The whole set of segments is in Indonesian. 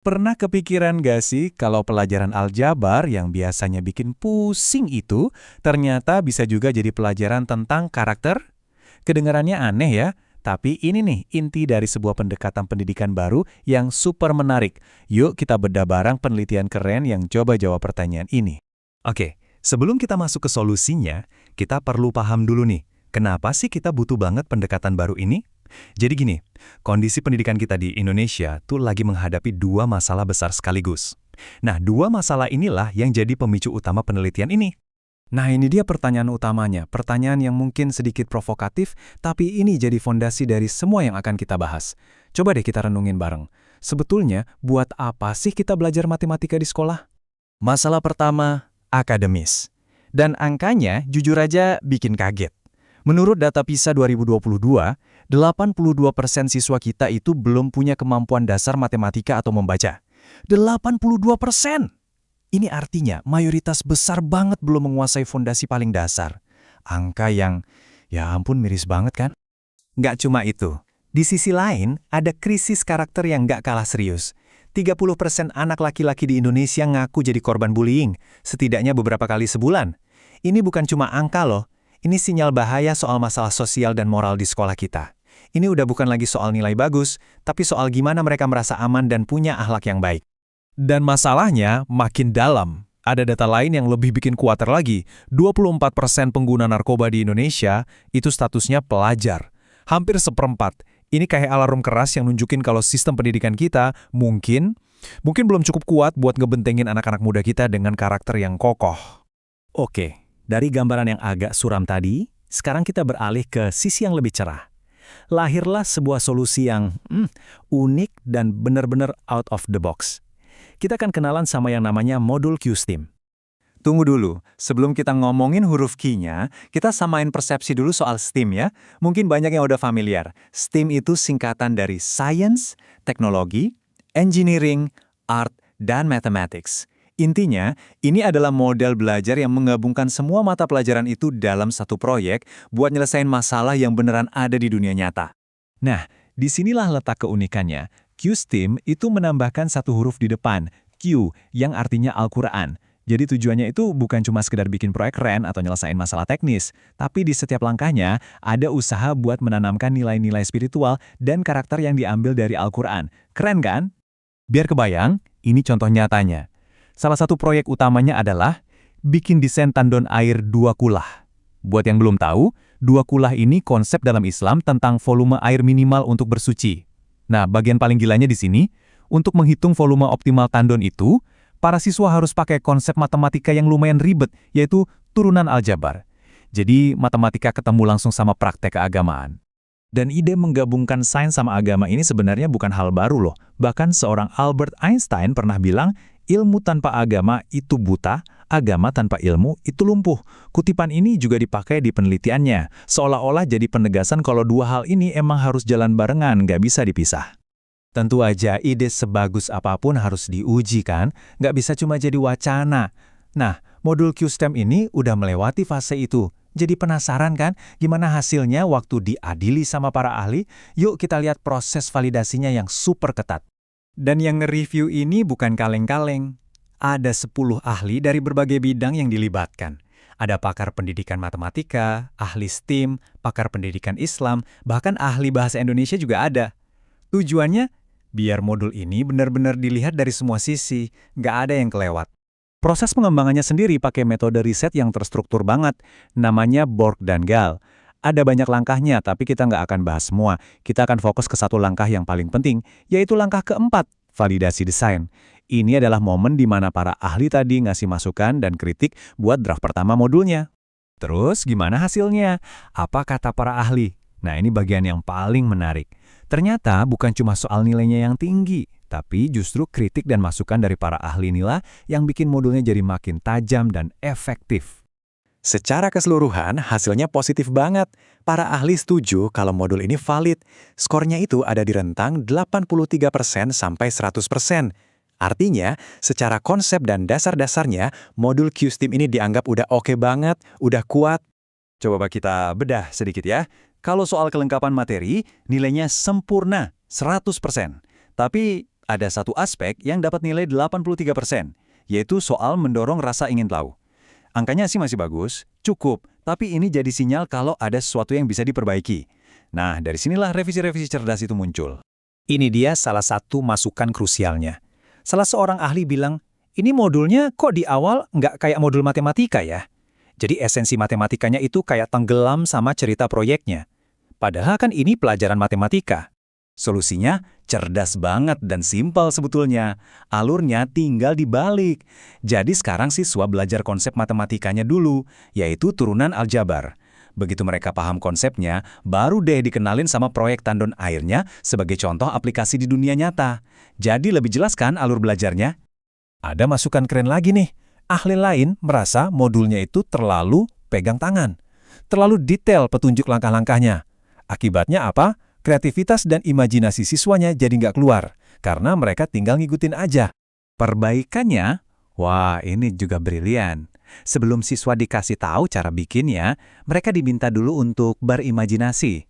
Pernah kepikiran gak sih kalau pelajaran aljabar yang biasanya bikin pusing itu ternyata bisa juga jadi pelajaran tentang karakter? Kedengarannya aneh ya, tapi ini nih inti dari sebuah pendekatan pendidikan baru yang super menarik. Yuk kita bedah bareng penelitian keren yang coba jawab pertanyaan ini. Oke, sebelum kita masuk ke solusinya, kita perlu paham dulu nih, kenapa sih kita butuh banget pendekatan baru ini? Jadi gini, kondisi pendidikan kita di Indonesia tuh lagi menghadapi dua masalah besar sekaligus. Nah, dua masalah inilah yang jadi pemicu utama penelitian ini. Nah ini dia pertanyaan utamanya, pertanyaan yang mungkin sedikit provokatif, tapi ini jadi fondasi dari semua yang akan kita bahas. Coba deh kita renungin bareng. Sebetulnya, buat apa sih kita belajar matematika di sekolah? Masalah pertama, akademis. Dan angkanya jujur aja bikin kaget. Menurut data PISA 2022, 82% siswa kita itu belum punya kemampuan dasar matematika atau membaca. 82%! Ini artinya mayoritas besar banget belum menguasai fondasi paling dasar. Angka yang, ya ampun miris banget kan? Nggak cuma itu. Di sisi lain, ada krisis karakter yang nggak kalah serius. 30% anak laki-laki di Indonesia ngaku jadi korban bullying, setidaknya beberapa kali sebulan. Ini bukan cuma angka loh, ini sinyal bahaya soal masalah sosial dan moral di sekolah kita. Ini udah bukan lagi soal nilai bagus, tapi soal gimana mereka merasa aman dan punya akhlak yang baik. Dan masalahnya makin dalam. Ada data lain yang lebih bikin khawatir lagi. 24% pengguna narkoba di Indonesia itu statusnya pelajar. Hampir seperempat. Ini kayak alarm keras yang nunjukin kalau sistem pendidikan kita mungkin belum cukup kuat buat ngebentengin anak-anak muda kita dengan karakter yang kokoh. Oke, dari gambaran yang agak suram tadi, sekarang kita beralih ke sisi yang lebih cerah. Lahirlah sebuah solusi yang unik dan benar-benar out of the box. Kita akan kenalan sama yang namanya modul Q-STEAM. Tunggu dulu, sebelum kita ngomongin huruf Q-nya, kita samain persepsi dulu soal STEAM ya. Mungkin banyak yang udah familiar. STEAM itu singkatan dari Science, Teknologi, Engineering, Art, dan Mathematics. Intinya, ini adalah model belajar yang menggabungkan semua mata pelajaran itu dalam satu proyek buat nyelesain masalah yang beneran ada di dunia nyata. Nah, disinilah letak keunikannya. Q-STEAM itu menambahkan satu huruf di depan, Q, yang artinya Al-Quran. Jadi tujuannya itu bukan cuma sekedar bikin proyek keren atau nyelesain masalah teknis, tapi di setiap langkahnya ada usaha buat menanamkan nilai-nilai spiritual dan karakter yang diambil dari Al-Quran. Keren kan? Biar kebayang, ini contoh nyatanya. Salah satu proyek utamanya adalah bikin desain tandon air dua kulah. Buat yang belum tahu, dua kulah ini konsep dalam Islam tentang volume air minimal untuk bersuci. Nah, bagian paling gilanya di sini, untuk menghitung volume optimal tandon itu, para siswa harus pakai konsep matematika yang lumayan ribet, yaitu turunan aljabar. Jadi, matematika ketemu langsung sama praktek keagamaan. Dan ide menggabungkan sains sama agama ini sebenarnya bukan hal baru loh. Bahkan seorang Albert Einstein pernah bilang, ilmu tanpa agama itu buta, agama tanpa ilmu itu lumpuh. Kutipan ini juga dipakai di penelitiannya, seolah-olah jadi penegasan kalau dua hal ini emang harus jalan barengan, nggak bisa dipisah. Tentu aja ide sebagus apapun harus diuji kan, nggak bisa cuma jadi wacana. Nah, modul Q-STEM ini udah melewati fase itu. Jadi penasaran kan gimana hasilnya waktu diadili sama para ahli? Yuk kita lihat proses validasinya yang super ketat. Dan yang nge-review ini bukan kaleng-kaleng. Ada 10 ahli dari berbagai bidang yang dilibatkan. Ada pakar pendidikan matematika, ahli STEAM, pakar pendidikan Islam, bahkan ahli bahasa Indonesia juga ada. Tujuannya, biar modul ini benar-benar dilihat dari semua sisi, nggak ada yang kelewat. Proses pengembangannya sendiri pakai metode riset yang terstruktur banget, namanya Borg dan Gal. Ada banyak langkahnya, tapi kita nggak akan bahas semua. Kita akan fokus ke satu langkah yang paling penting, yaitu langkah keempat, validasi desain. Ini adalah momen di mana para ahli tadi ngasih masukan dan kritik buat draft pertama modulnya. Terus gimana hasilnya? Apa kata para ahli? Nah ini bagian yang paling menarik. Ternyata bukan cuma soal nilainya yang tinggi, tapi justru kritik dan masukan dari para ahli inilah yang bikin modulnya jadi makin tajam dan efektif. Secara keseluruhan, hasilnya positif banget. Para ahli setuju kalau modul ini valid. Skornya itu ada di rentang 83% sampai 100%. Artinya, secara konsep dan dasar-dasarnya, modul Q-STEAM ini dianggap udah oke banget, udah kuat. Coba kita bedah sedikit ya. Kalau soal kelengkapan materi, nilainya sempurna, 100%. Tapi ada satu aspek yang dapat nilai 83%, yaitu soal mendorong rasa ingin tahu. Angkanya sih masih bagus, cukup, tapi ini jadi sinyal kalau ada sesuatu yang bisa diperbaiki. Nah, dari sinilah revisi-revisi cerdas itu muncul. Ini dia salah satu masukan krusialnya. Salah seorang ahli bilang, ini modulnya kok di awal nggak kayak modul matematika ya? Jadi esensi matematikanya itu kayak tenggelam sama cerita proyeknya. Padahal kan ini pelajaran matematika. Solusinya cerdas banget dan simpel sebetulnya. Alurnya tinggal dibalik. Jadi sekarang siswa belajar konsep matematikanya dulu, yaitu turunan aljabar. Begitu mereka paham konsepnya, baru deh dikenalin sama proyek tandon airnya sebagai contoh aplikasi di dunia nyata. Jadi lebih jelas kan alur belajarnya? Ada masukan keren lagi nih. Ahli lain merasa modulnya itu terlalu pegang tangan. Terlalu detail petunjuk langkah-langkahnya. Akibatnya apa? Kreativitas dan imajinasi siswanya jadi nggak keluar, karena mereka tinggal ngikutin aja. Perbaikannya, wah ini juga brilian. Sebelum siswa dikasih tahu cara bikinnya, mereka diminta dulu untuk berimajinasi.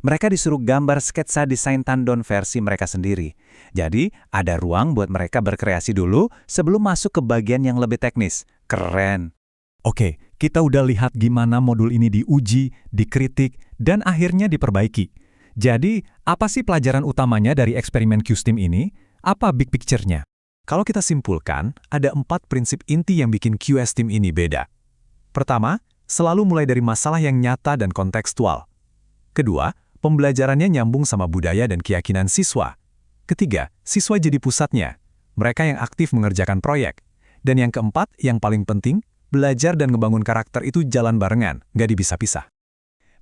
Mereka disuruh gambar sketsa desain tandon versi mereka sendiri. Jadi, ada ruang buat mereka berkreasi dulu sebelum masuk ke bagian yang lebih teknis. Keren. Oke, kita udah lihat gimana modul ini diuji, dikritik, dan akhirnya diperbaiki. Jadi, apa sih pelajaran utamanya dari eksperimen QSTEAM ini? Apa big picture-nya? Kalau kita simpulkan, ada 4 prinsip inti yang bikin QSTEAM ini beda. Pertama, selalu mulai dari masalah yang nyata dan kontekstual. Kedua, pembelajarannya nyambung sama budaya dan keyakinan siswa. Ketiga, siswa jadi pusatnya. Mereka yang aktif mengerjakan proyek. Dan yang keempat, yang paling penting, belajar dan ngebangun karakter itu jalan barengan, nggak dipisah-pisah.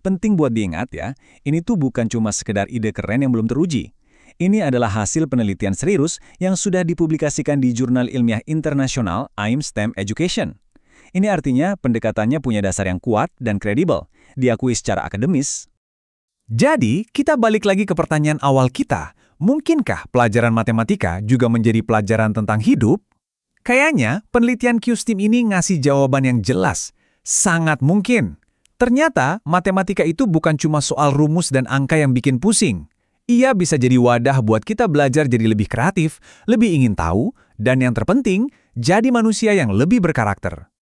Penting buat diingat ya, ini tuh bukan cuma sekedar ide keren yang belum teruji. Ini adalah hasil penelitian serius yang sudah dipublikasikan di jurnal ilmiah internasional AIM STEM Education. Ini artinya pendekatannya punya dasar yang kuat dan kredibel, diakui secara akademis. Jadi, kita balik lagi ke pertanyaan awal kita. Mungkinkah pelajaran matematika juga menjadi pelajaran tentang hidup? Kayaknya penelitian QSTEAM ini ngasih jawaban yang jelas. Sangat mungkin. Ternyata matematika itu bukan cuma soal rumus dan angka yang bikin pusing. Ia bisa jadi wadah buat kita belajar jadi lebih kreatif, lebih ingin tahu, dan yang terpenting, jadi manusia yang lebih berkarakter.